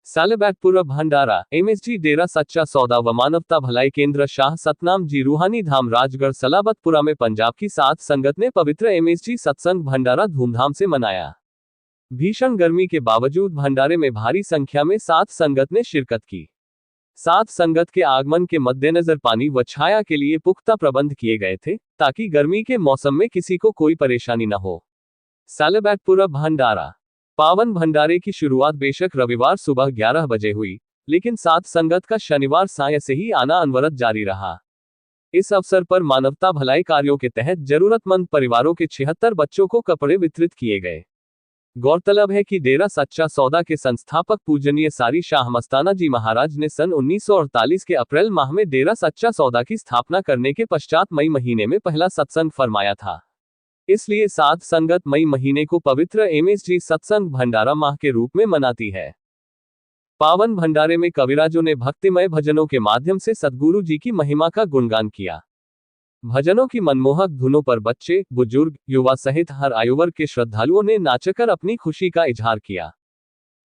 सालेबैटपुरा भंडारा MSG डेरा सच्चा सौदा व मानवता भलाई केंद्र शाह सतनाम जी रूहानी धाम राजगढ़ सलाबतपुरा में पंजाब की सात संगत ने पवित्र एमएसजी सत्संग भंडारा धूमधाम से मनाया। भीषण गर्मी के बावजूद भंडारे में भारी संख्या में सात संगत ने शिरकत की। सात संगत के आगमन के मद्देनजर पानी व छाया के लिए पुख्ता प्रबंध किए गए थे ताकि गर्मी के मौसम में किसी को कोई परेशानी न हो। सालेबैटपुरा भंडारा पावन भंडारे की शुरुआत बेशक रविवार सुबह 11 बजे हुई, लेकिन सात संगत का शनिवार साय से ही आना अनवरत जारी रहा। इस अवसर पर मानवता भलाई कार्यों के तहत जरूरतमंद परिवारों के 76 बच्चों को कपड़े वितरित किए गए। गौरतलब है कि डेरा सच्चा सौदा के संस्थापक पूजनीय सारी शाह मस्ताना जी महाराज ने सन 1948 के अप्रैल माह में डेरा सच्चा सौदा की स्थापना करने के पश्चात मई महीने में पहला सत्संग फरमाया था। इसलिए सात संगत मई महीने को पवित्र एमएसजी सत्संग भंडारा माह के रूप में मनाती है। पावन भंडारे में कविराजों ने भक्तिमय भजनों के माध्यम से सद्गुरु जी की महिमा का गुणगान किया। भजनों की मनमोहक धुनों पर बच्चे, बुजुर्ग, युवा सहित हर आयु वर्ग के श्रद्धालुओं ने नाचकर अपनी खुशी का इजहार किया।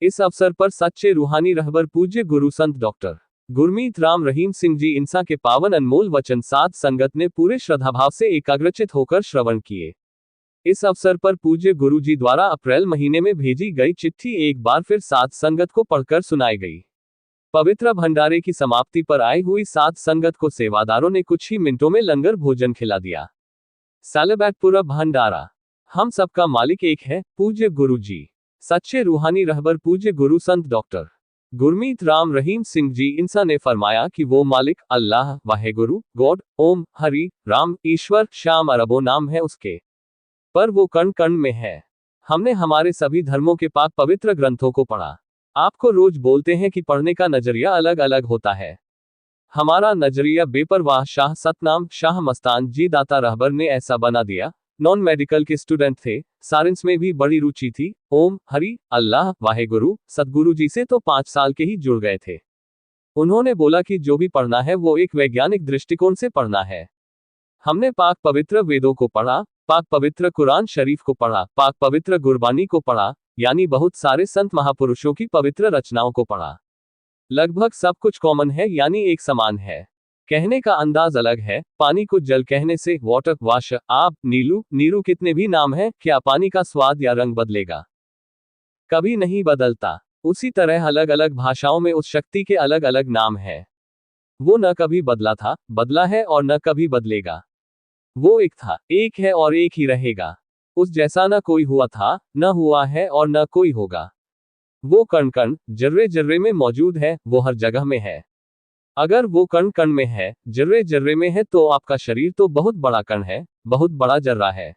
इस अवसर पर सच्चे रूहानी रहबर पूज्य गुरु संत डॉक्टर गुरमीत राम रहीम सिंह जी इंसा के पावन अनमोल वचन सात संगत ने पूरे श्रद्धाभाव से एकाग्रचित होकर श्रवण किए। इस अवसर पर पूज्य गुरु जी द्वारा अप्रैल महीने में भेजी गई चिट्ठी एक बार फिर सात संगत को पढ़कर सुनाई गई। पवित्र भंडारे की समाप्ति पर आई हुई सात संगत को सेवादारों ने कुछ ही मिनटों में लंगर भोजन खिला दिया। सालेबैटपुरा भंडारा हम सबका मालिक एक है पूज्य गुरु जी। सच्चे रूहानी रहबर पूज्य गुरु संत डॉक्टर गुरमीत राम रहीम सिंह जी इंसा ने फरमाया कि वो मालिक अल्लाह वाहेगुरु गॉड ओम हरि राम ईश्वर श्याम अरबों नाम है उसके, पर वो कण कण में है। हमने हमारे सभी धर्मों के पाक पवित्र ग्रंथों को पढ़ा। आपको रोज बोलते हैं कि पढ़ने का नजरिया अलग अलग होता है। हमारा नजरिया बेपरवाह शाह सतनाम शाह मस्तान जी दाता रहबर ने ऐसा बना दिया। नॉन मेडिकल के स्टूडेंट थे, साइंस में भी बड़ी रुचि थी। ओम हरि अल्लाह वाहेगुरु सतगुरु जी से तो 5 साल के ही जुड़ गए थे। उन्होंने बोला कि जो भी पढ़ना है वो एक वैज्ञानिक दृष्टिकोण से पढ़ना है। हमने पाक पवित्र वेदों को पढ़ा, पाक पवित्र कुरान शरीफ को पढ़ा, पाक पवित्र गुरबानी को पढ़ा, यानी बहुत सारे संत महापुरुषों की पवित्र रचनाओं को पढ़ा। लगभग सब कुछ कॉमन है, यानी एक समान है। कहने का अंदाज अलग है। पानी को जल कहने से वाटर वाश आब नीलू नीरू कितने भी नाम हैं, क्या पानी का स्वाद या रंग बदलेगा? कभी नहीं बदलता। उसी तरह अलग अलग भाषाओं में उस शक्ति के अलग अलग नाम हैं। वो न कभी बदला था, बदला है और न कभी बदलेगा। वो एक था, एक है और एक ही रहेगा। उस जैसा न कोई हुआ था, न हुआ है और न कोई होगा। वो कण कण जर्रे जर्रे में मौजूद है, वो हर जगह में है। अगर वो कण कण में है, जर्रे जर्रे में है, तो आपका शरीर तो बहुत बड़ा कण है, बहुत बड़ा जर्रा है।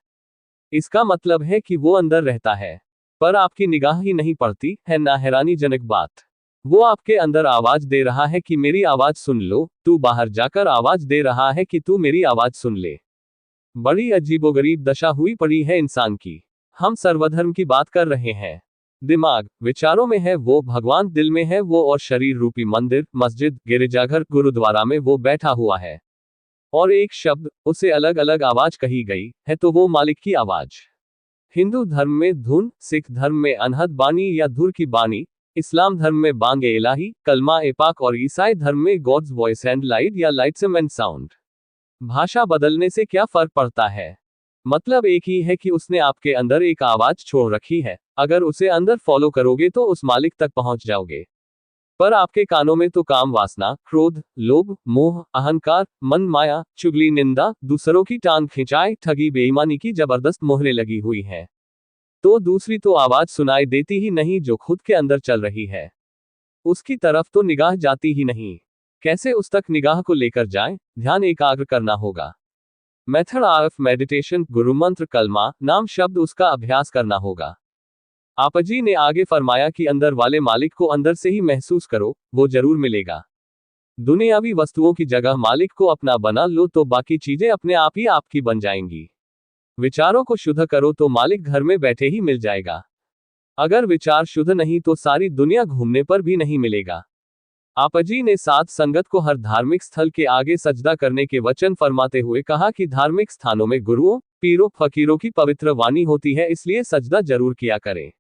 इसका मतलब है कि वो अंदर रहता है, पर आपकी निगाह ही नहीं पड़ती है ना। हैरानीजनक बात, वो आपके अंदर आवाज दे रहा है कि मेरी आवाज सुन लो, तू बाहर जाकर आवाज दे रहा है कि तू मेरी आवाज सुन ले। बड़ी अजीबोगरीब दशा हुई पड़ी है इंसान की। हम सर्वधर्म की बात कर रहे हैं। दिमाग विचारों में है वो, भगवान दिल में है वो, और शरीर रूपी मंदिर, मस्जिद, गिरजाघर, गुरुद्वारा में वो बैठा हुआ है। और एक शब्द, उसे अलग अलग आवाज कही गई है तो वो मालिक की आवाज। हिंदू धर्म में धुन, सिख धर्म में अनहद बानी या धुर की बानी, इस्लाम धर्म में बांगे इलाही, कलमा ए पाक, और ईसाई धर्म में गॉड्स वॉइस एंड लाइट या लाइट्सम एंड साउंड। भाषा बदलने से क्या फर्क पड़ता है? मतलब एक ही है कि उसने आपके अंदर एक आवाज छोड़ रखी है। अगर उसे अंदर फॉलो करोगे तो उस मालिक तक पहुंच जाओगे। पर आपके कानों में तो काम वासना, क्रोध, लोभ, मोह, अहंकार, मन माया, चुगली, निंदा, दूसरों की टांग खिंचाई, ठगी, बेईमानी की जबरदस्त मोहरें लगी हुई हैं। तो दूसरी तो आवाज सुनाई देती ही नहीं जो खुद के अंदर चल रही है। उसकी तरफ तो निगाह जाती ही नहीं। कैसे उस तक निगाह को लेकर जाएं? ध्यान एकाग्र करना होगा। मेथड ऑफ मेडिटेशन, गुरु मंत्र, कलमा नाम शब्द, उसका अभ्यास करना होगा। आपजी ने आगे फरमाया कि अंदर वाले मालिक को अंदर से ही महसूस करो, वो जरूर मिलेगा। दुनियावी वस्तुओं की जगह मालिक को अपना बना लो तो बाकी चीजें अपने आप ही आपकी बन जाएंगी। विचारों को शुद्ध करो तो मालिक घर में बैठे ही मिल जाएगा। अगर विचार शुद्ध नहीं तो सारी दुनिया घूमने पर भी नहीं मिलेगा। आपजी ने सात संगत को हर धार्मिक स्थल के आगे सजदा करने के वचन फरमाते हुए कहा कि धार्मिक स्थानों में गुरुओं, पीरों, फकीरों की पवित्र वाणी होती है, इसलिए सजदा जरूर किया करें।